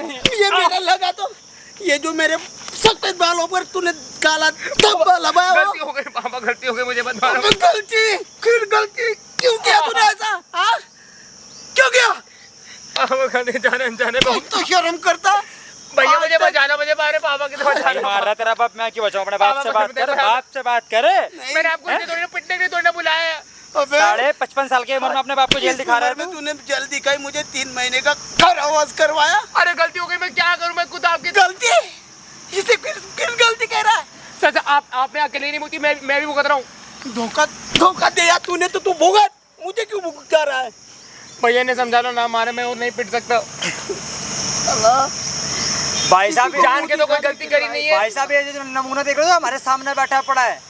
ये मेरा लगा तो ये जो मेरे सफेद बालों पर तूने काला धब्बा लगाया। गलती हो गई पापा, गलती हो गई, मुझे मत मारो। गलती फिर गलती क्यों किया तूने ऐसा? हाँ क्यों किया? जाने तो शर्म करता भैया, मुझे बचाना, मुझे मारे पापा की तरफ नहीं मार रहा तेरा बाप, मैं क्यों बचाऊं? अपने बाप से बात कर, बाप से बात करे। मैंने आपको थोड़ी पिटने के लिए थोड़ी ना बुलाया। 55 साल की उम्र में अपने बाप को जेल दिखा रहा है तू। तूने जेल दिखाई, मुझे 3 महीने का कारावास करवाया। अरे गलती हो गई, मैं क्या करूं? मैं खुद आपकी गलती इसे फिर गलती कह रहा है। सच आपने अकेले नहीं मुझी, मैं भी भुगत रहा हूँ। धोखा दिया तूने तो तू भुगत, मुझे क्यों भुगता रहा है? भैया ने समझा लो ना, मारे मैं और नहीं पिट सकता। भाई साहब जान के तो कोई गलती करी नहीं है। भाई साहब ये जो नमूना देख रहे हो हमारे सामने बैठा पड़ा है,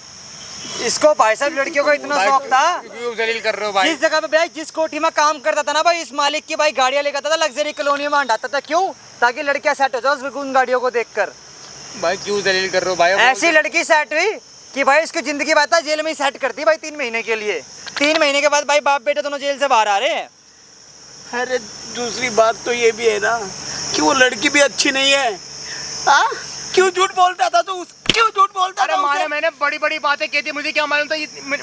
इसको भाई साहब लड़कियों को इतना शौक था। क्यों जलील कर रहे हो भाई? जिस जगह पे भाई जिस कोठी में काम करता था ना भाई, इस मालिक की भाई गाड़ियां लेकर आता था, लग्जरी कॉलोनी में हटाता था। क्यों? ताकि लड़कियां सेट हो जाए उन गाड़ियों को देखकर। भाई क्यों जलील कर रहे हो भाई? ऐसी लड़की सेट हुई कि भाई इसकी जिंदगी बात है, जेल में ही सेट करती भाई 3 महीने के लिए। 3 महीने के बाद भाई बाप बेटे दोनों जेल से बाहर आ रहे हैं। अरे दूसरी बात तो ये भी है ना कि वो लड़की भी अच्छी नहीं है। हाँ क्यों झूठ बोलता था तू? क्यों झूठ बोलता था? अरे मैंने बड़ी बड़ी बातें की थी, मुझे क्या मालूम था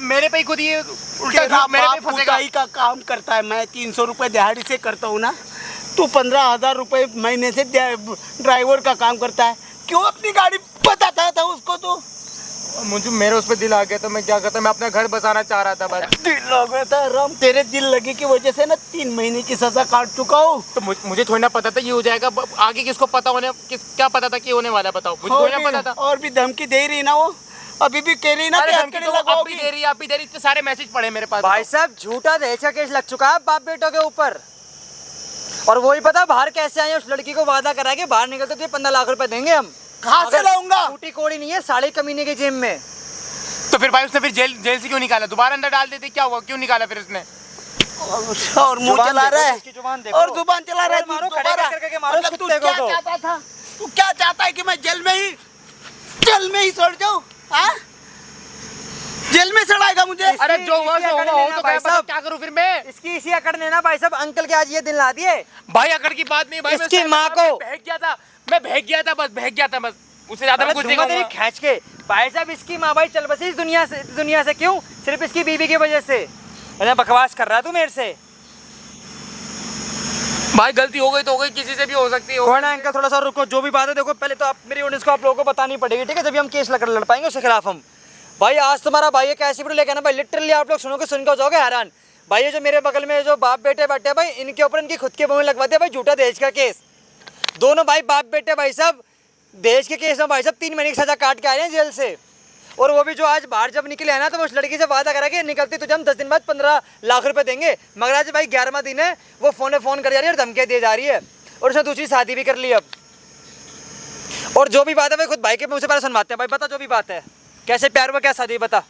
मेरे पे ही खुद ये उल्टा मेरे पे फंसेगा। का काम करता है, मैं 300 रुपए दिहाड़ी से करता हूँ ना, तू 15,000 रुपए महीने से ड्राइवर का काम करता है। क्यों अपनी गाड़ी बताता था उसको? तो मुझे मेरे उस पर दिल आ गया तो मैं क्या करता, मैं अपना घर बसाना चाह रहा था। बस दिल लग गया था राम, तेरे दिल लगे की वजह से ना 3 महीने की सजा काट चुका हूँ। तो मुझे थोड़ी ना पता था ये हो जाएगा। आगे किसको पता होने, क्या पता था कि होने वाला? बताओ, मुझे थोड़ी ना पता था। और भी धमकी दे रही ना वो, अभी भी कह रही ना अरे धमकी तो आप भी दे रही है, आप भी दे रही। इतने सारे मैसेज पड़े मेरे पास। भाई साहब झूठा दहेज का केस लग चुका है बाप बेटों के ऊपर। और वही पता बाहर कैसे आए, उस लड़की को वादा करा के बाहर निकलते तो 15 लाख रुपए देंगे हम। कहाँ से लाऊंगा? टूटी कोड़ी नहीं है, साले कमीने के जेब में। तो फिर भाई उसने फिर जेल से क्यों निकाला? दोबारा अंदर डाल देते, क्या हुआ? क्यों निकाला फिर उसने? और मुंह चला रहा है और जुबान चला रहा है। मारो खड़े करके मारो। मतलब तू क्या चाहता था? तू क्या चाहता है कि मैं जेल में ही सड़ जाऊं? हाँ जेल में सड़ाएगा मुझे? अरे जो हुआ सो हुआ, हो तो भाई साहब क्या करूं फिर मैं? इसकी इसी अकड़ ने ना भाई साहब अंकल के आज ये दिन ला दिए। भाई अकड़ की बात नहीं भाई, इसकी माँ को बहक गया था, मैं बहक गया था बस, उससे ज्यादा मैं कुछ नहीं कहूंगा। खींच के भाई साहब इसकी माँ भाई चल बसी इस दुनिया से। क्यों? सिर्फ इसकी बीवी की वजह से। अरे बकवास कर रहा है तू मेरे से। भाई गलती हो गई तो हो गई, किसी से भी हो सकती है। कौन है अंकल? थोड़ा सा रुको, जो भी बात है देखो पहले तो आप मेरी ऑडियंस को आप लोगों को बतानी पड़ेगी, ठीक है? जब हम केस लड़ पाएंगे उसके खिलाफ हम। भाई आज तुम्हारा भाई एक ऐसी वीडियो लेके आना भाई, लिटरली आप लोग सुनोगे, सुन के हो जाओगे हैरान। भाई ये जो मेरे बगल में जो बाप बेटे बैठे भाई, इनके ऊपर इनकी खुद के मुंह में लगवा दिया भाई झूठा दहेज का केस। दोनों भाई बाप बेटे भाई साहब दहेज के केस में भाई साहब 3 महीने की सजा काट के आए हैं जेल से। और वो भी जो आज बाहर जब निकले हैं ना, तो उस लड़की से वादा करा कि निकलती तुझे हम 10 दिन बाद 15 लाख रुपए देंगे। मगर आज भाई 11वां दिन है, वो फोन कर जा रही है और धमकियाँ दे जा रही है, और उसने दूसरी शादी भी कर ली अब। और जो भी बात है भाई खुद भाई के मुँह से पहले सुनवाते हैं। भाई बता जो भी बात है, कैसे प्यार हुआ, क्या शादी, बता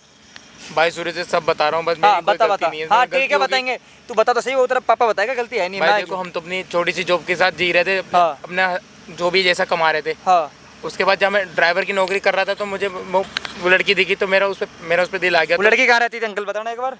भाई। सूर्य से सब बता रहा हूँ बस। हाँ बता। हाँ ठीक है बताएंगे, तू बता तो सही, वो तरफ पापा बताएगा, गलती है नहीं। भाई देखो हम तो अपनी छोटी सी जॉब के साथ जी रहे थे, अपना जो भी जैसा कमा रहे थे। हाँ उसके बाद जब मैं ड्राइवर की नौकरी कर रहा था तो मुझे वो लड़की दिखी, तो मेरा उस पे दिल आ गया। वो लड़की कहाँ रहती थी अंकल बताना एक बार?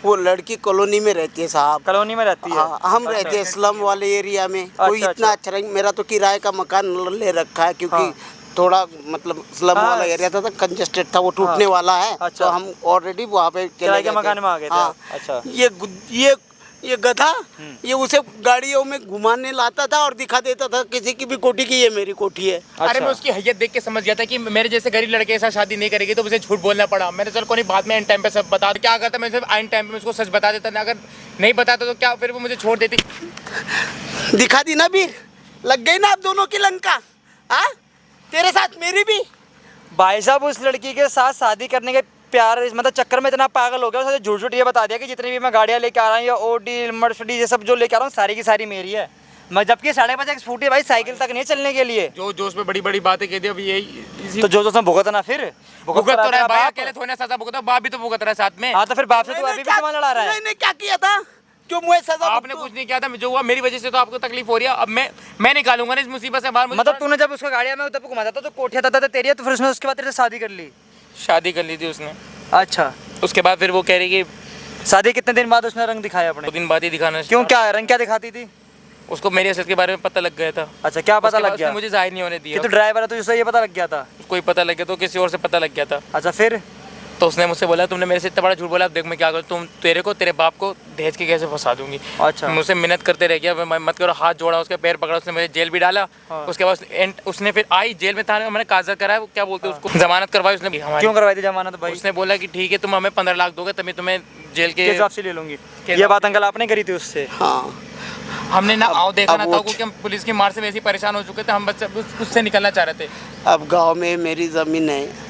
वो लड़की कॉलोनी में रहती है साहब। कॉलोनी में रहती है? हाँ, हम रहते हैं स्लम वाले एरिया में। कोई इतना अच्छा नहीं, मेरा तो किराए का मकान ले रखा है, क्योंकि थोड़ा मतलब स्लम वाला एरिया था, कंजेस्टेड था, वो टूटने वाला है। तो हम ऑलरेडी वहाँ पे किराए के मकान में आ गए थे। अच्छा ये गधा ये उसे गाड़ियों में घुमाने लाता था और दिखा देता था किसी की भी कोठी की ये मेरी कोठी है। अरे मैं उसकी हैसियत देख के समझ गया था कि मेरे जैसे गरीब लड़के के साथ शादी नहीं करेगी, तो मुझे झूठ बोलना पड़ा। मैंने चल कोई बाद में एंड टाइम पे सब बता, क्या करता मैं सिर्फ एंड टाइम पे उसको सच बता देता ना, अगर नहीं बताता तो क्या फिर वो मुझे छोड़ देती। दिखा दी ना वीर, लग गई ना आप दोनों की लंका। हाँ तेरे साथ मेरी भी। भाई साहब उस लड़की के साथ शादी करने के प्यार मतलब चक्कर में इतना पागल हो गया, उसने झूठ ये बता दिया कि जितनी भी मैं गाड़ियाँ लेके आ रहा हूँ या ओडी मर्सिडीज ये सब जो लेके आ रहा हूँ सारी की सारी मेरी है। मैं जबकि 5.5 एक स्कूटी भाई साइकिल तक नहीं चलने के लिए। जो उसमें बड़ी बड़ी बातें कहती है, अभी यही तो जो उसमें भुगतना ना, फिर भुगत तो रहा है भाई, अकेले थोड़ा सजा भुगता, बाप भी तो भुगत रहा है साथ में। हाँ तो फिर बाप से तू अभी भी सवाल लड़ा रहा है। मैंने क्या किया था जो मुझे सजा? आपने कुछ नहीं किया था, जो हुआ मेरी वजह से तो आपको तकलीफ हो रही है। अब मैं निकालूंगा ना इस मुसीबत से बाहर। मतलब तूने जब उसको गाड़ियाँ में उधर घुमाता था तो कोठिया था तेरी, तो फिर उसने उसके बाद तेरे से शादी कर ली? शादी कर ली थी उसने। अच्छा उसके बाद फिर वो कह रही कि शादी कितने दिन बाद उसने रंग दिखाया अपने? 2 दिन बाद ही दिखाना। क्यों, क्या रंग क्या दिखाती थी? उसको मेरी हैसियत के बारे में पता लग गया था। अच्छा, क्या पता उसके बाद लग गया? उसने मुझे जाहिर नहीं होने दिया। कि तू ड्राइवर है तो उसे ये पता लग गया था? उसको ही पता लग गया तो किसी और से पता लग गया था। अच्छा, फिर? तो उसने मुझसे बोला तुमने मेरे से इतना बड़ा झूठ बोला, अब देख मैं क्या करूँ, तुम तेरे को तेरे बाप को दहेज के कैसे फंसा दूंगी। अच्छा। मुझसे मिन्नत करते रह गया, मैं मत करो, हाथ जोड़ा, उसके पैर पकड़ा, उसने मुझे जेल भी डाला। उसके बाद उसने फिर आई जेल में था, मैंने कागज कराया, क्या बोलते हैं उसको, जमानत करवाई उसने हमारी। क्यों करवाई थी जमानत भाई? उसने बोला कि ठीक है तुम हमें 15 लाख दोगे तभी तुम्हें जेल के हिसाब से ले लूंगी। ये बात अंकल आपने करी थी उससे? हाँ, हमने ना आओ देखा ना अब था वो कि हम पुलिस की मार से वैसे ही परेशान हो चुके थे, हम बस उससे निकलना चाह रहे थे। अब गांव में मेरी ज़मीन है,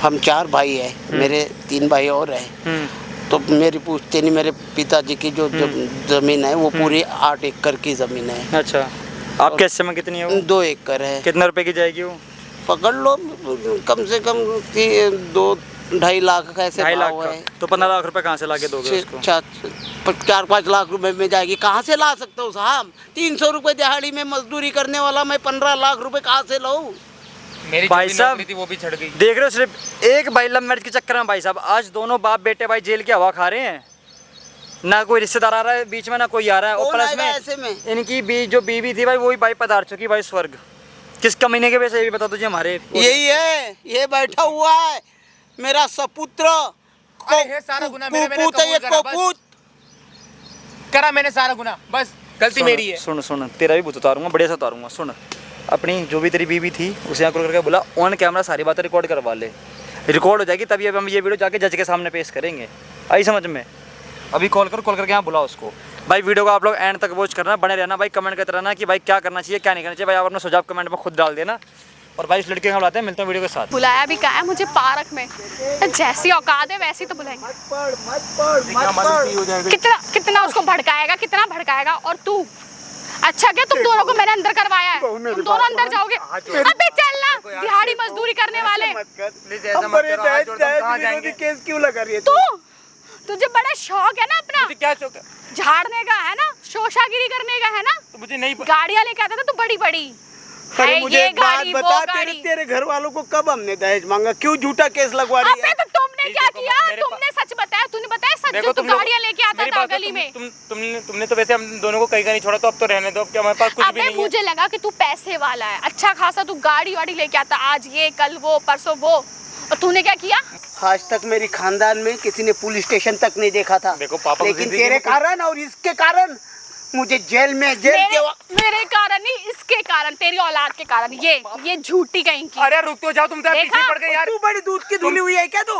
हम 4 भाई हैं, मेरे 3 भाई और हैं। तो मेरी पूछते नहीं, मेरे पिताजी की जो ज़मीन है वो पूरी 8 एकड़ की ज़मीन है। अच्छा, आपके हिस्से में कितनी है वो? 2 एकड़ है। कितने रुपए की जाएगी वो? पकड़ लो, कम से कम 2-2.5 लाख का ऐसे 2.5 लाख भाव का? है। तो 15 लाख रुपए कहाँ से लाके दोगे उसको? 4-5 लाख रुपए में जाएगी। कहाँ से ला सकता हूँ साहब? 300 रुपए दिहाड़ी में मजदूरी करने वाला मैं 15 लाख रुपए कहाँ से लाऊं? मेरी भाई जो भी साहब, नौकरी थी वो भी छड़ गई। देख रहे हो, सिर्फ एक भाई लव मैरिज के चक्कर में भाई साहब आज दोनों बाप बेटे भाई जेल की हवा खा रहे हैं। ना कोई रिश्तेदार आ रहा है बीच में, ना कोई आ रहा है। और कौन प्लस आएगा में ऐसे में? इनकी जो बीवी थी भाई वही भाई पधार चुकी भाई स्वर्ग। किस कमीने के वजह से ये भी बता दीजिए हमारे। यही है, ये बैठा हुआ है मेरा सपुत्र। अरे है सारा गुनाह मैंने कुपूत है ये, कबूल करा, बस। कुपूत। करा मैंने सारा गुनाह, बस गलती मेरी है। सुन तेरा भी भूत उतारूंगा, बढ़िया से उतारूंगा। सुन, अपनी जो भी तेरी बीवी थी उसे यहाँ कॉल करके बोला ऑन कैमरा सारी बातें रिकॉर्ड करवा ले। रिकॉर्ड हो जाएगी तभी अब हम ये वीडियो जाके जज के सामने पेश करेंगे। आई समझ में? अभी कॉल करके यहाँ बुला उसको। भाई वीडियो को आप लोग एंड तक वॉच करना, बने रहना भाई, कमेंट करते रहना कि भाई क्या करना चाहिए क्या नहीं करना चाहिए। भाई आप अपना सुझाव कमेंट में खुद डाल देना। और भाई इस लड़के को हम लाते हैं, मिलते हैं वीडियो के साथ। बुलाया भी कहा है मुझे पार्क में, जैसी औकात है वैसी तो बुलाएंगे। कितना उसको भड़काएगा, कितना भड़काएगा। और तू अच्छा क्या तुम दोनों को मैंने अंदर करवाया है, तुम दोनों अंदर जाओगे। अबे चल ना, दिहाड़ी मजदूरी करने वाले। केस क्यों लगा रही है तू? तुझे बड़ा शौक है ना अपना क्या शौक है? झाड़ने का है ना, शोशागिरी करने का है ना। तो मुझे नहीं गाड़ियां लेके आता था तू बड़ी बड़ी। अरे मुझे एक बात गाड़ी, बता, वो गाड़ी। तेरे घर वालों को कब हमने दहेज मांगा? क्यों झूठा केस लगवा रही अबे है? तो तुमने क्या किया? तुमने सच बताया, तूने बताया सच जो तू गाड़ियां लेके आता था गली में। तुमने तो वैसे हम दोनों को कहीं का नहीं छोड़ा, तो अब तो रहने दो, अब क्या हमारे पास कुछ भी नहीं है। मुझे लगा कि तू पैसे वाला है, अच्छा खासा तू गाड़ी वाड़ी लेके आता, आज ये कल वो परसों वो। और तूने क्या किया? आज तक मेरी खानदान में किसी ने पुलिस स्टेशन तक नहीं देखा था। देखो पापा, लेकिन तेरे कारण और इसके कारण मुझे जेल मेरे कारण नहीं, इसके कारण, तेरी औलाद के कारण। ये झूठी कहीं की। अरे रुक तो जाओ, तुम तो पीछे पड़ गए यार। तू बड़ी दूध की धुली हुई है क्या तू?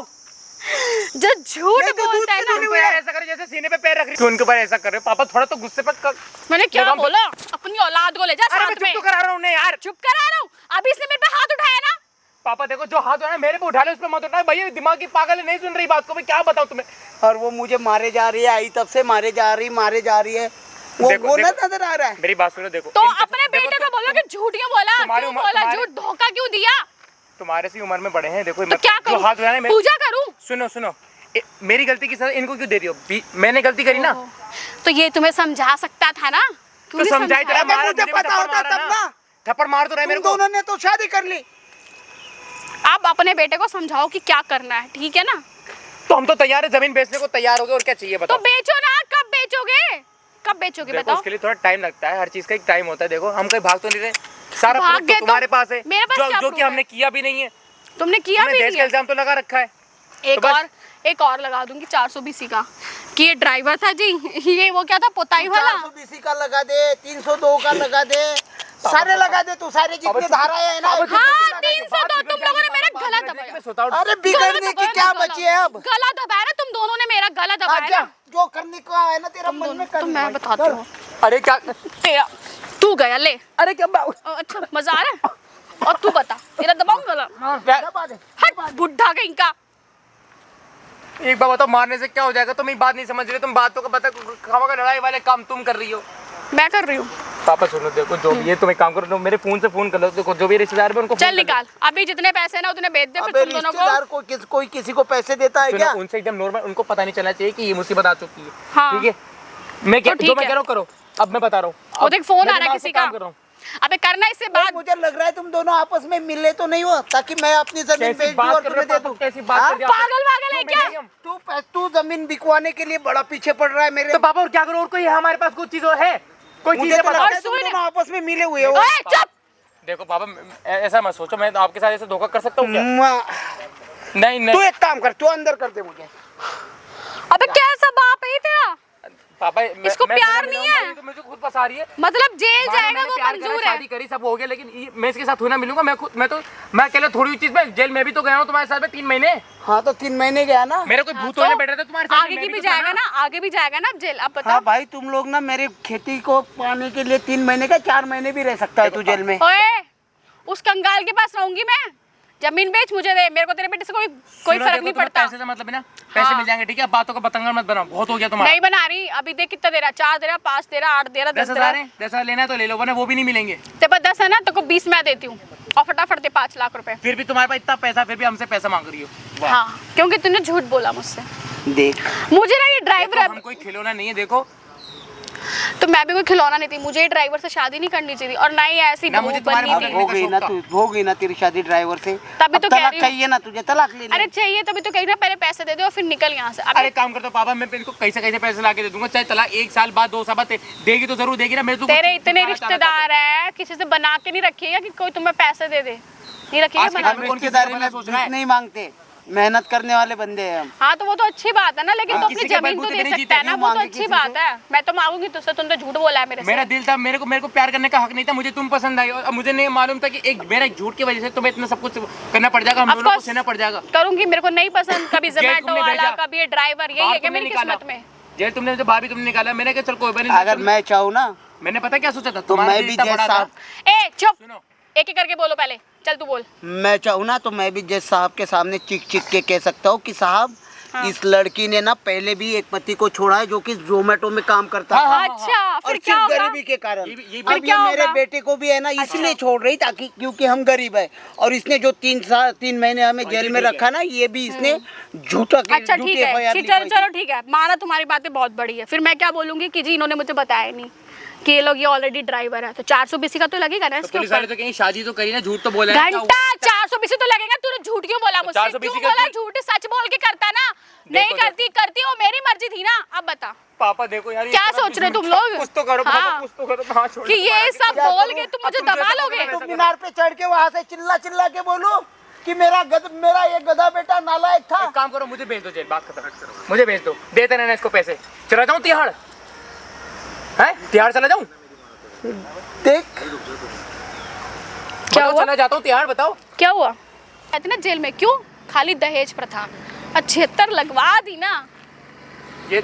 जो झूठ बोलता है ना, तुम यार ऐसा करे जैसे सीने पे पैर रख रही हो उनके ऊपर, ऐसा कर रहे हो। पापा थोड़ा तो गुस्से पर मैंने क्या बोला? अपनी औलाद को ले जा साथ में। चुप तो करा रहा हूँ यार, चुप करा रहा हूँ। अभी इसने मेरे पे हाथ उठाया ना। पापा देखो, जो हाथ उठाना मेरे पे उठा ले, उस पे मत उठाना। भैया दिमाग की पागल है, नहीं सुन रही बात को, मैं क्या बताऊं तुम्हें। और वो मुझे मारे जा रही है, आई तब से मारे जा रही है। वो ना नजर आ रहा है। मेरी बात सुनो, देखो तो अपने बेटे को बोलो कि झूठ क्यों बोला, क्यों बोला झूठ, धोखा क्यों दिया? तुम्हारे से उम्र में बड़े हैं, देखो तो क्या करूं? हाथ उठाने में पूजा करूं? सुनो मेरी गलती की सजा इनको क्यों दे रही हो? मैंने गलती करी ना, तो ये तुम्हें समझा सकता था ना। तो समझाई तो रहा, मुझे पता होता तब ना। थप्पड़ मार तो रहा है मेरे को। दोनों ने तो शादी कर ली। आप अपने बेटे को समझाओ कि क्या करना है, ठीक है ना? तो हम तो तैयार है, जमीन बेचने को तैयार हो गए, और क्या चाहिए बताओ। तो बेचो ना, कब बेचोगे? कब बेचोगे बताओ? उसके लिए थोड़ा टाइम लगता है, हर चीज का एक टाइम होता है। देखो हम कहीं भाग तो नहीं रहे, सारा भाग प्रूफ गए तो तुम्हारे तो पास है, मेरे पास क्या जो प्रूफ कि हमने है? किया भी नहीं है। तुमने किया भी देश नहीं का है। इल्जाम तो लगा रखा है। एक और लगा दूंगी 420 का कि ये ड्राइवर था जी, ये वो क्या था पोताई वाला। 420 का लगा दे, 302 का लगा दे, सारे लगा दे तू, सारे जितने धाराएं हैं ना। हाँ 302। तुम लोगों ने मेरा गला दबाया। अरे बिगड़ने की क्या बची है अब? गला दबाया ना तुम दोनों ने, मेरा गला दबाया ना। जो करने का है ना तेरा मन में कर। तो मैं बताती हूँ। अरे क्या तू गया ले। अरे क्या अच्छा मजा आ रहा है? और तू बता, तेरा दबाऊं गला? हट बुढ़ा कहीं का। एक बार बताओ, मारने से क्या हो जाएगा? तुम ये बात नहीं समझ रहे, तुम बातों को बता, खावा लड़ाई वाले काम तुम कर रही हो। मैं कर रही हूँ। पापा सुनो, देखो जो भी है तुम एक काम करो, मेरे फोन से फोन कर लो, देखो जो भी रिश्तेदार है उनको चल निकाल, अभी जितने पैसे है ना उतने भेज दे, फिर तुम दोनों को। कोई किसी को पैसे देता है क्या? उनसे एकदम नॉर्मल, उनको पता नहीं चलना चाहिए कि ये मुसीबत आ चुकी है। हाँ। ठीक है, मैं क्या तो जो मैं कह रहा हूँ करो। अब मैं बता रहा हूँ, वो देख फोन आ रहा है किसी का। अबे करना इससे बात। मुझे लग रहा है तुम दोनों आपस में मिले तो नहीं हो, ताकि मैं अपनी जमीन बेच दूं और तुम्हें दे दूं। कैसी बात कर रहे हो? पागल है क्या? तू जमीन बिकवाने के लिए बड़ा पीछे पड़ रहा है मेरे। तो पापा और क्या करो, और कोई हमारे पास कुछ चीज और है? कोई मुझे चीजें तो पता लगता है और तुम सुन- दोनों आपस में मिले हुए हो। ओए चुप। देखो पापा ऐसा मत सोचो, मैं तो आपके साथ ऐसे धोखा कर सकता हूँ क्या? नहीं तू नहीं एक काम कर, तू अंदर कर दे मुझे। अबे कैसा बाप है ये तेरा? पापा इसको प्यार नहीं है। तो मुझे खुद फंसा रही है। मतलब जेल माना जाएगा मैंने वो प्यार करा, मंजूर है। शादी करी, सब हो गया, लेकिन मैं इसके साथ थोड़ी ना मिलूंगा। मैं अकेले थोड़ी हुई चीज में जेल में भी तो गया हूँ तुम्हारे साथ में 3 महीने। हाँ तो 3 महीने गया ना। मेरा कोई भूत होने बैठा था तुम्हारे साथ में, आगे मैं की भी तो था जाएगा ना, आगे भी जाएगा ना जेल। अब बता। हाँ भाई, तुम लोग ना मेरे खेती को पाने के लिए 3 महीने का 4 महीने भी रह सकता है तू जेल में। ओए उस कंगाल के पास रहूंगी मैं। जमीन बेच मुझे दे, मेरे को तेरे बेटे से कोई सुनो, फर्क देखो, नहीं तुम्हें पड़ता। पैसे से मतलब है ना, पैसे हाँ। मिल जाएंगे, ठीक है? अब बातों का पतंगा मत बनाओ, बहुत हो गया तुम्हारा। नहीं बना रही। अभी देख कितना दे रहा, 4 दे रहा, 5 दे रहा, 8 दे रहा, 10 दे 10,000 रहा। है, 10,000 लेना है तो ले लो, वरना वो भी नहीं मिलेंगे। तेरे पास 10 है ना, तो को 20 मैं देती हूँ और फटाफट दे 5 लाख रुपए। फिर भी तुम्हारे पास इतना पैसा, फिर भी हमसे पैसा मांग रही हो। हाँ, क्योंकि तूने झूठ बोला मुझसे। देख, मुझे ना ये ड्राइवर देखो, हम कोई खिलौना नहीं है, देखो तो मैं भी कोई खिलौना नहीं थी। मुझे ये ड्राइवर से शादी नहीं करनी चाहिए और ना ही ऐसी ना बहू मुझे तुम्हारे बननी मुंह थी। में- हो गई ना, तू हो गई ना तेरी शादी ड्राइवर से। तभी अब तो कह तलाक रही हूँ। चाहिए ना तुझे, तलाक ले ले। अरे चाहिए तभी तो कहीं ना, पहले पैसे दे दे और फिर निकल यहाँ से। अरे अबे काम करता पापा, मैं इनको कैसे कैसे पैसे ला के दे दूंगा, चाहे तला 1 साल बाद 2 साल बाद देगी तो जरूर देगी ना। मैं तो तेरे इतने रिश्तेदार है, किसी से बना के नहीं रखिएगा कि कोई तुम्हें पैसे दे दे। नहीं रखिएगा आज के बना टाइम के। में कौन किसी रिश्तेदारी का में भला सोच रहा है? भीख नहीं मांगते, मेहनत करने वाले बंदे हैं हम। हाँ तो वो तो अच्छी बात है ना, लेकिन हाँ, तो अपनी किसी के जमीन तो बलबूते दे नहीं जीते, सकता है ना, क्यों वो तो मांगे अच्छी किसी बात से? है। मैं तो मांगूंगी तुझसे, तुम तो झूठ बोला है मेरे से। मेरा दिल था, मेरे को प्यार करने का हक नहीं था, मुझे तुम पसंद आई, और मुझे नहीं मालूम था कि एक मेरा झूठ की वजह से तुम्हें इतना सब कुछ करना पड़ जाएगा, हम Of दोनों को course, सहना पड़ जाएगा। करूंगी। मेरे को नहीं पसंद कभी जेल जोमेटो तुमने वाला, भेजा। कभी ये ड्राइवर। यही बाहर है क्या तुमने मेरी निकाला। किस्मत में? जेल तुमने जो भाभी तुमने निकाला, मैंने कहा चल कोई बात नहीं। अगर मैं चाहूँ ना मैंने पता क्या सोचा था, तो तुम्हारा मैं दिल भी इतना जज बड़ा था। साहब ए चुप, सुनो, एक एक करके बोलो पहले। चल तू बोल। मैं चाहूँ ना तो मैं भी जज साहब के सामने चिक चिक के कह सकता हूँ कि साहब, हाँ। इस लड़की ने ना पहले भी एक पति को छोड़ा है जो कि जोमेटो में काम करता हाँ, था, हाँ, अच्छा और फिर क्या सिर्फ होगा? गरीबी के कारण। ये भी- अब क्या ये मेरे होगा? बेटे को भी है ना इसलिए छोड़ रही, ताकि क्योंकि हम गरीब है, और इसने जो 3 महीने हमें जेल में रखा ना, ये भी इसने झूठा अच्छा ठीक है, FIR चलो लिखवाई थी। चलो ठीक है, माना तुम्हारी बातें बहुत बड़ी है। फिर मैं क्या बोलूंगी कि जी इन्होंने मुझे बताया नहीं कि ये लोग ये ऑलरेडी ड्राइवर है, तो 420 का तो लगेगा ना तो इसके पुलिस वाले ऊपर। तो कहीं शादी तो करी ना, झूठ तो बोला है। घंटा 420 तो लगेगा। तूने झूठ क्यों बोला मुझसे? 420 क्यों का बोला क्यों? झूठ? सच बोल के करता ना। नहीं करती करती वो मेरी मर्जी थी ना। अब बता पापा देखो यार, ये क्या इतना सोच रहे हो तुम बिजनेस- लोग? कुछ तो करो हाँ। पापा, कुछ तो करो। हाँ, छोड़ कि दो, ये सब क्या बोल करूं? के तुम अब मुझे तुम जैसा दबा बोलोगे लोगे? वैसा तो मीनार पे चढ़ के वहाँ से चिल्ला चिल्ला के बोलूं कि मेरा ये गधा बेटा नालायक था। एक काम करो, मुझे भेज दो जेल, बात खत्म। मुझे भेज दो, देते रहना इसको पैसे। चला जाऊं तिहाड़? हैं, तिहाड़ चला जाऊं? देख, क्या बताओ, हुआ? चला जाता हूँ तिहाड़, बताओ। क्या हुआ? कहते ना जेल में क्यों? खाली दहेज प्रथा 78 लगवा दी ना। ये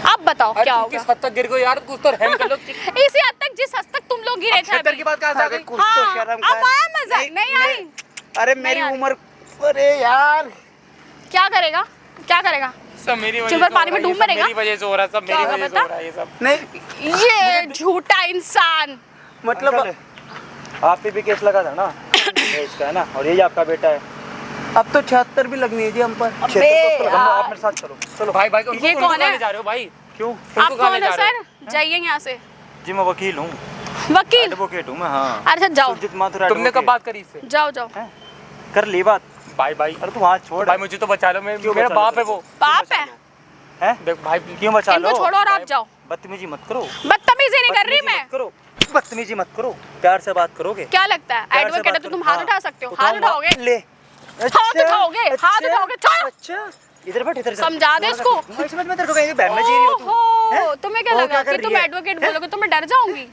अब बताओ अरे क्या तुम होगा? किस हद तक गिर गए यार, कुछ तो रहम कर लो। इसी हद तक जिस हद तक तुम लोग गिरे थे 76 अभी। की बात कहाँ से आ गई? कुछ तो शर्म अब कर। आया मजा? नहीं आई? अरे मेरी नहीं आ रही। उम्र, अरे यार क्या करेगा? क्या करेगा? सब मेरी वजह चिल्वर से पानी हो में रहा है, डूब ये सब मरेगा? मेरी वजह से हो रहा है, सब क्या मेरी होगा वजह से बता? हो रहा है ये सब। नहीं, ये झूठा इंसान। मतलब आप पे भी केस लगा था ना इसका, है ना, और यही आपका बेटा है। अब तो 76 भी लगनी है जी हम पर। क्षेत्र तो उसको लगाओ, आप मेरे साथ चलो। चलो भाई भाई, उनको ये उनको कौन कहाँ है? ले जा रहे हो भाई? क्यों? आप कहाँ ले कौन है जा रहे सर? जाइए यहाँ से। जी मैं वकील हूँ, वकील? एडवोकेट हूँ मैं। हाँ, अच्छा जाओ सुरजीत माथुर तुमने कब advocate। बात करी इससे? जाओ जाओ। हैं? कर ली बात। भाई भाई, अरे तू हाथ छोड़ भाई मुझे तो बचा लो, क्यों मेरा बचा लो? बाप है वो। पाप है? हैं? देख भाई, क्यों बचा लो? इनको छोड़ो और आप जाओ। बदतमीजी मत करो, बदतमीजी नहीं कर रही बदतमीजी मैं। मत करो, बदतमीजी मत करो, प्यार से बात करोगे। क्या लगता है प्यार से एडवोकेट है बात तो करो। तुम हाथ हाँ, उठा सकते हो? उठाऊंगा। हाथ उठाओगे? ले। हाथ उठाओगे? हाथ उठाओगे? छोड़ो। अच्छा, इधर बैठ, इधर समझा दे इसको। समझ में तेरे को कहीं बहन में जी रही हो तू। ओहो, तुम्हें क्या वो लगा क्या कर कि रही तुम है? एडवोकेट बोलोगे तो मैं डर जाऊंगी?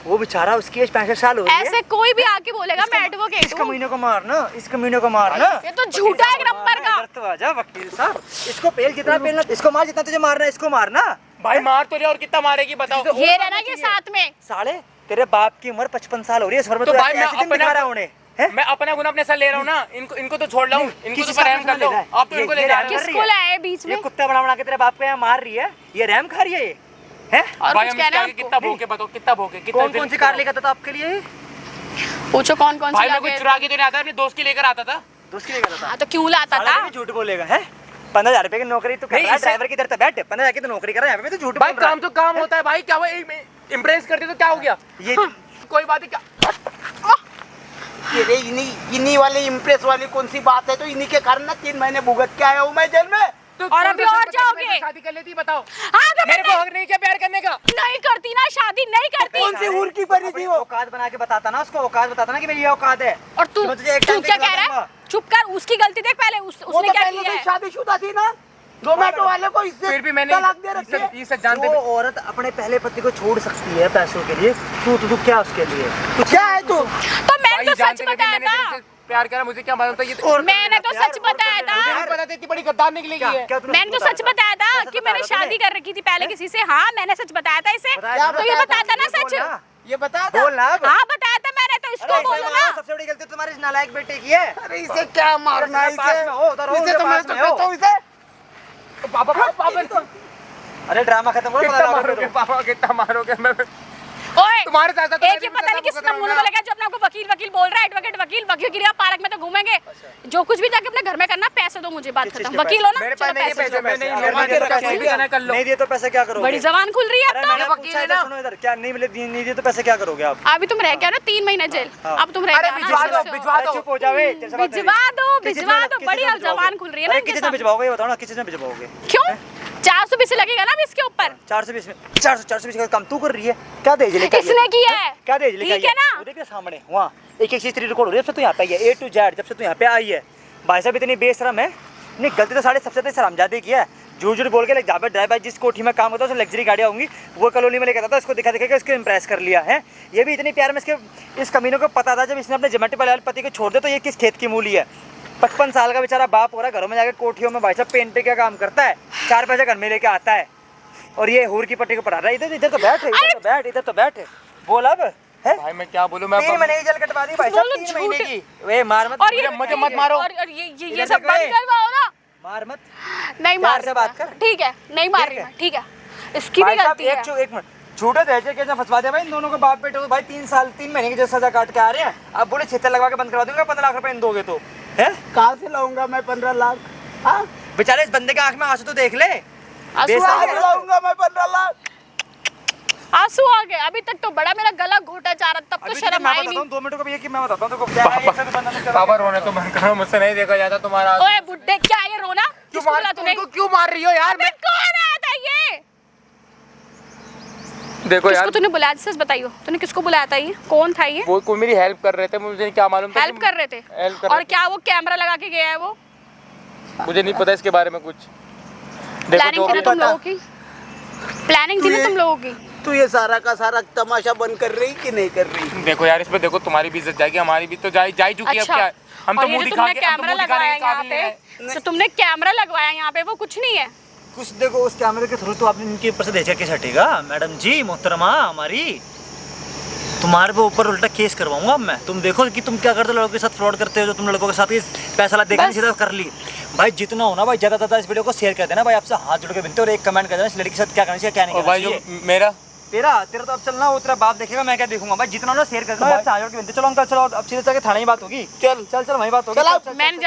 वो बेचारा, उसकी एज 65 साल हो रही है। ऐसे कोई भी आके बोलेगा मैं एडवोकेट इस हूँ। कमीने को मारना, इस कमीने को मारना। ये तो झूठा एक नंबर का। इधर तो आजा वकील साहब, इसको पेल जितना पेलना, इसको मार जितना तुझे मारना है, इसको मारना। भाई मार तो रहे और कितना मारेगी बताओ? ये रहना के साथ में। साले तेरे बाप की उम्र 55 साल हो रही है, इस उम्र में तो तू भाई ऐसे मैं ऐसे दिन दिखा रहा है उन्हें, हैं? मैं अपना गुना अपने साथ ले रहा हूँ ना, इनको तो छोड़ लाऊं, इनको तो रहम कर लो। आप तो इनको ले जा रहे हो। किसको लाए बीच ये में? कुत्ता बना बना के तेरे बाप को यहाँ मार रही है, ये रहम खा रही है ये, हैं? और भाई कुछ हम कहना इसके है आगे आपको? कितना भोगे बताओ, कितना भोगे, कितना कौन कौन सी कार लेकर आता था आपके लिए? पूछो कौन कौन भाई सी मैं कुछ लाके? चुरा के तो नहीं आता, अपने दोस्त की लेकर आता था। दोस्त के लिए आता था। हाँ तो क्यों लाता साला था? भी झूठ बोलेगा, हैं? 15,000 रुपए की नौकरी तो कर नहीं, रहा है, इससे- ड्राइवर की इधर तो बैठ, 15,000 की तो नौकरी कर रहा है, यहाँ पे तो झूठ भाई बोल रहा काम तो काम होता है भाई, क्या वो इम्प्रेस करते तो क्या हो गया? है। ये कोई बात नहीं, क्या तेरे इन्हीं वाले इम्प्रेस वाली कौन सी बात है? तो इन्हीं के कारण ना 3 महीने भुगत के आया हूँ मैं जेल में। और अभी और जाओगे। शादी कर लेती, बताओ। हाँ तो मेरे को हक नहीं क्या प्यार करने का? नहीं करती ना शादी, नहीं करती। कौन सी हूर की परी थी वो? औकात बना के बताता ना उसको, औकात बताता ना कि मेरी ये औकात है। और तू मैं तुझे एक तू टाइम क्या पे कह रहा है? बताऊंगा। चुप कर, उसकी गलती देख पहले, वो उसने तो क्या पहले किया से है। शादीशुदा थी ना, जोमेटो वाले को इससे फिर भी मैंने तलाक दे रखी है। ये सब जानते वो औरत अपने पहले पति को छोड़ सकती है पैसों के लिए, तू क्या उसके लिए? क्या है तू? तो मैंने तो सच बताया था, प्यार करा, मुझे क्या मालूम था ये मैंने तो सच बताया था, पता था इतनी बड़ी गद्दार निकलेगी ये। मैंने तो सच बताया था कि मैंने शादी कर रखी थी पहले किसी से। हाँ मैंने सच बताया था इसे, तो ये बताता ना सच। ये बता बोल ना अब। हाँ बताया था मैंने, तो इसको बोलो ना। सबसे बड़ी गलती तुम्हारे इस नालायक बेटे की है। अरे इसे क्या मारना है? पास में हो, उधर हो, इसे तो उधर मैं पास तो में हो। कहता हूँ इसे। पापा अरे ड्रामा खत्म करो, कितना मारोगे पापा, कितना मारोगे? मैं ओए तुम्हारे साथ साथ एक ये पता नहीं किस मुंह में लगा जो अपने आपको वकील वकील बोल रहा है, एडवोकेट वकील वकील गिरिया पार्क में तो घूमेंगे। जो कुछ भी जाके अपने घर में करना, पैसे दो मुझे, बात खत्म। वकील हो ना, मेरे चलो पास नहीं है पैसे पैसे, मैं नहीं अगर मेरे नहीं दे तो पास कैसे भी करना कर लो। नहीं दिए तो पैसे क्या करोगे? बड़ी जबान खुल रही है अरे अब मैंने तो। पूछा इधर, सुनो इधर, क्या नहीं दिए तो पैसे क्या करोगे आप? अभी तुम रह गया ना 3 महीने जेल, अब तुम रह अरे गया भिजवा दो, भिजवा अरे दो। चुप हो जाओ, तेरे से बात नहीं। भिजवा दो, किस चीज़ भिजवा में- दो, किस बड़ी चीज़ में अब जबान भिजवाओगे? खुल रही है ना अरे इनके किस चीज़ में सामने। भिजवाओगे, ये बताओ ना, किस चीज़ में भिजवाओगे? क्यों 420 लगेगा ना अभी इसके ऊपर। 420 में 420 का काम तू कर रही है क्या? दहेज लेके आई है? इसने किया है। क्या दहेज लेके आई ठीक है ना? वो देख रहे सामने वहाँ एक चीज तेरी रिकॉर्ड हो रही है, जब से तू यहाँ पे आई है, A to Z, जब से तू यहाँ पे आई है। भाई साहब इतनी बेशरम है, नहीं गलती तो सबसे ज़्यादा शर्मजादी की है। झूठ झूठ बोल के जहाँ पे ड्राइवर जिस कोठी में काम होता है, उसमें लग्जरी गाड़ियाँ होंगी, वो कॉलोनी में लेकर आता था, इसको दिखा दिखा के इसको इंप्रेस कर लिया है। ये भी इतनी प्यार में इस कमीनों को पता था, जब इसने अपने जोमेटो वाले पति को छोड़ दिया तो ये किस खेत की मूली है। 55 साल का बेचारा बाप हो रहा है, घरों में जाकर कोठियों में भाई साहब पेंट पे क्या काम करता है, 4 पैसे घर में लेके आता है, और ये हूर की पट्टी को पढ़ा रहा है। इधर तो बैठ, इधर तो बैठ, बोल अब है। भाई मैं क्या बोलूं? मैं 3 महीने की जेल कटवा दी भाई साहब, बोलो 3 महीने झूठ। की। वे मार मत, और ये मुझे मत मारो। और ये इधर सब देख बंद बे। करवाओ ना। मार मत। नहीं प्यार मार से बात कर। ठीक है, नहीं मार रही ठीक है। मैं, ठीक है। इसकी भी भाई साहब गलती है। एक मिनट, झूठे दहेज के फंसवा दिया भाई इन दोनों को, बाप बेटे को भाई 3 महीने की जो सजा काट के आ रहे हैं। अब बोले छेतर लगवा के बंद करवा दूंगा, 15 लाख रुपए इन दोगे तो है। कहाँ से लाऊंगा मैं 15 लाख? हाँ, बेचारे इस बंदे के आंख में आंसू तो देख ले। आंसू बेशक आ कहाँ गए, से लाऊंगा मैं 15 लाख? आंसू आ गए। अभी तक तो बड़ा मेरा गला घोटा जा रहा, तब तो अभी शर्म मैं आई बताता नहीं। हूँ 2 मिनट को भी, मैं बताता हूँ तेरे को क्या है, एक से भी बंदा नहीं कर रहा। पापा रोने तो बंद करो, मुझसे नहीं देखा जाता तुम्हारा। ओए बुड्ढे, क्या ये रोना? किसको बोला तूने? तुमको क्यों मार रही हो यार? अबे कौन आया था ये? देखो यार, किसको तूने बुलाया? सच बताइयो, तूने किसको बुलाया था? ये कौन था? ये वो कोई मेरी हेल्प कर रहे थे, मुझे क्या मालूम था। हेल्प कर रहे थे? हेल्प कर और रहे थे। क्या वो कैमरा लगा के गया है? वो मुझे नहीं पता इसके बारे में कुछ। देखो प्लानिंग जो थी भी ना तुम पता। लोगों की, प्लानिंग थी तू ना ये- तुम लोगों की। तू ये सारा का सारा तमाशा बंद कर रही कि नहीं कर रही? देखो यार, इसमें देखो तुम्हारी भी इज्जत जाएगी, हमारी भी तो जा चुकी है। अब क्या है? हम तो और ये मुंह जो दिखा तुमने के, हम तो कैमरा मुंह दिखाने लगाया के यहाँ काबिल नहीं पे, है। तो तुमने कैमरा लगवाया यहाँ पे, वो कुछ नहीं है। कुछ देखो उस कैमरे के थ्रू तो आपने इनके ऊपर से भेजा कैसे हटेगा? मैडम जी मोहतरमा हमारी, तुम्हारे पे ऊपर उल्टा केस करवाऊंगा अब मैं। तुम देखो कि तुम क्या करते हो, लड़कों के साथ फ्रॉड करते हो, जो तुम लड़कों के साथ ही पैसा ला देखा बस। सीधा कर ली। भाई जितना हो ना भाई, ज़्यादा इस वीडियो को शेयर कर देना भाई, आपसे हाथ जोड़ के विनती है, और एक कमेंट कर देना इस लड़की के साथ क्या करना चाहिए क्या नहीं और करना भाई जो चाहिए। मेरा तेरा तो अब चलना, वो तेरा बाप देखेगा, मैं क्या देखूंगा भाई। जितना ना शेयर कर देना, आपसे हाथ जोड़ के विनती। चलो अंकल, चलो अब सीधे जाके थाने ही बात होगी। चल वहीं बात होगी। चल। मैंने